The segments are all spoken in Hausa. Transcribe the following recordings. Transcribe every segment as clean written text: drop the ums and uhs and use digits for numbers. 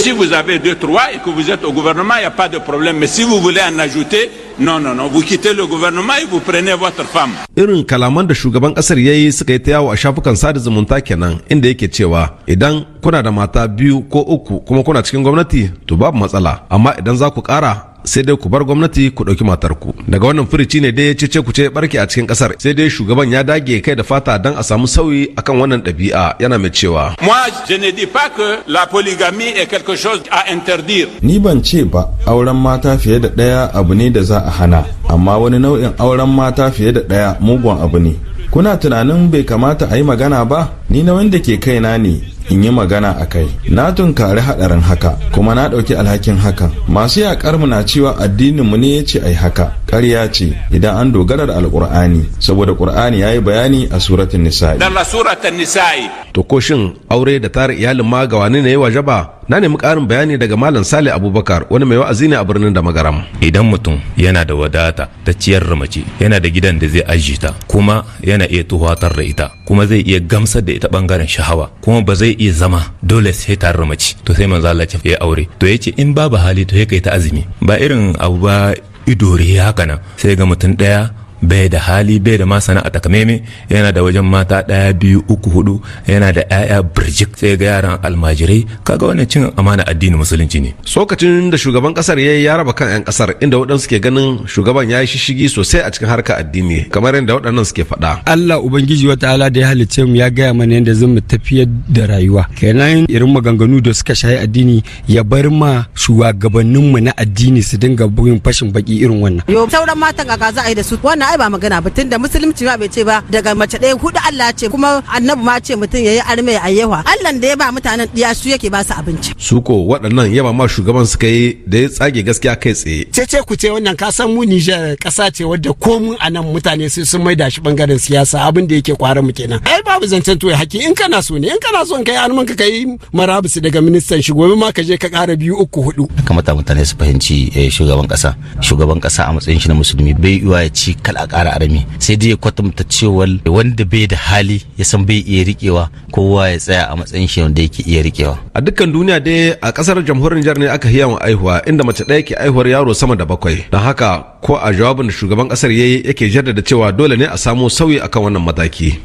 Si vous avez 2, 3 et que vous êtes au gouvernement, il n'y a pas de problème. Mais si vous voulez en ajouter, non, vous quittez le gouvernement et vous prenez votre femme. Irin kalaman da shugaban kasar yayi suka yi ta yawo a shafukan sada zumunta kenan, inda yake cewa idan kuna da mata 2 ko 3 kuma kuna cikin gwamnati to babu matsala, amma idan za ku kara sai dai ku bar gwamnati ku dauki matarku. Daga wannan furici ne dai cece ku ce barke a cikin kasar, sai dai shugaban ya dage kai da fata dan a samu sauyi akan wannan ɗabi'a, yana mai cewa moi je ne dis pas que la polygamie est quelque chose à interdire. Ni ban ce ba auren mata fiye da ɗaya abu ne da za a hana, amma wani nau'in auren mata fiye da ɗaya mugun abu ne. Kuna tunanin bai kamata a yi magana ba? Ni na wanda ke kaina ne in yi magana a kai. Na tunkari haɗarin haka kuma na ɗauki alhakin hakan. Masu yaƙar mu na cewa addinin mu ne ya ce ai haka. Ƙarya ce idan an dogara da alƙur'ani, saboda ƙur'ani ya yi bayani a suratul nisa'i. Dan la suratul nisa'i. To ko shin aure da tare iyalin ma ga wani ne ya wajaba? Na nemi ƙarin bayani daga Malam Sale Abubakar, wani mai wa'azi ne a birnin da Magaram. Idan mutum yana da wadata ta ciyar da mace, yana da gidan da zai ajiye ta, kuma yana iya tuhatar da ita, kuma zai iya gamsar da ita bangaren shahawa, kuma ba zai iya zama dole sai tare da mace, to sai manzo Allah ya aure. To yace in babu hali to ya kai ta azumi, ba irin abu ba idore haka nan, sai ga mutum daya bai da hali bai da ma sana'a takameme, yana da wajen mata 1, 2, 3, 4, yana da 'ya'ya birjik, sai ga yaran almajirai. Kaga wannan cin amana addinin musulunci ne. Sokacin da shugaban kasar yayi ya raba kan 'yan kasar, inda waɗansu ke ganin shugaban ya yi shishigi sosai a cikin harkar addini, kamar yadda waɗannan suke faɗa. Allah ubangiji wa ta'ala da ya halicce mu ya gaya mana yadda zan mu tafiyar da rayuwa, kenan irin maganganu da suka shahi addini ya bar ma shugabanninmu na addini su dinga yin fashin baki irin wannan. Yo sauran matan ga za a yi da su wannan ba magana ba, tunda musulunci ma bai ce ba daga mace ɗaya 4 Allah ce, kuma annabi ma ce mutum yayi arme a yawa. Allah da ya ba mutanen diya su yake ba su abinci. Su ko waɗannan yaba ma shugaban suka yi da ya tsage gaskiya kai tsaye. Ce ku ce wannan ka san mu Niger ƙasa ce wadda komun anan mutane sai sun maida shi bangaren siyasa, abin da yake kwara mu kenan. Ai babu zancen toye haki, in kana so ne, in kana so kai alman ka kai marabus daga ministan shi, gobe ma ka je ka ƙara 2, 3, 4. Kamata mutane su fahimci shugaban ƙasa a matsayin shi na musulmi bai yiwa ya ci kal a ƙara arami, sai dai ya kwatanta cewa wanda bai da hali ya san bai iya riƙewa, kowa ya tsaya a matsayin shi wanda yake iya riƙewa. A dukkan duniya dai a ƙasar jamhuriyar Nijar ne aka yawan aihuwa, inda mace ɗaya ke aihuwar yaro sama da 7. Don haka ko a jawabin da shugaban ƙasar yayi yake jaddada cewa dole ne a samu sauyi akan wannan mataki.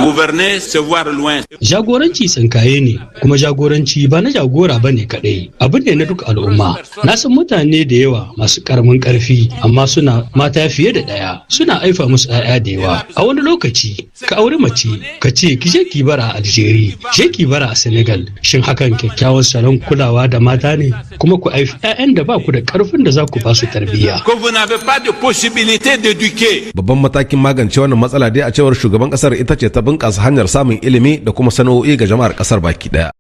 Jagoranci tsinkaye ne, kuma jagoranci ba na jagora bane kadai, abu ne na duk al'umma. Na san mutane da yawa masu karamin karfi amma suna mata fiye da ɗaya, suna aifa musu 'ya'ya da yawa. A wani lokaci ka auri mace ka ce ki je ki bara a Algeria, je ki bara a Senegal. Shin hakan kyakkyawan salon kulawa da mata ne? Kuma ku aifi 'ya'yan da ba ku da karfin da za ku ba su tarbiyya. Babban matakin magance wannan matsala dai a cewar shugaban kasar ita ce ta bunƙasa hanyar samun ilimi da kuma sana'o'i ga jama'ar kasar baki daya.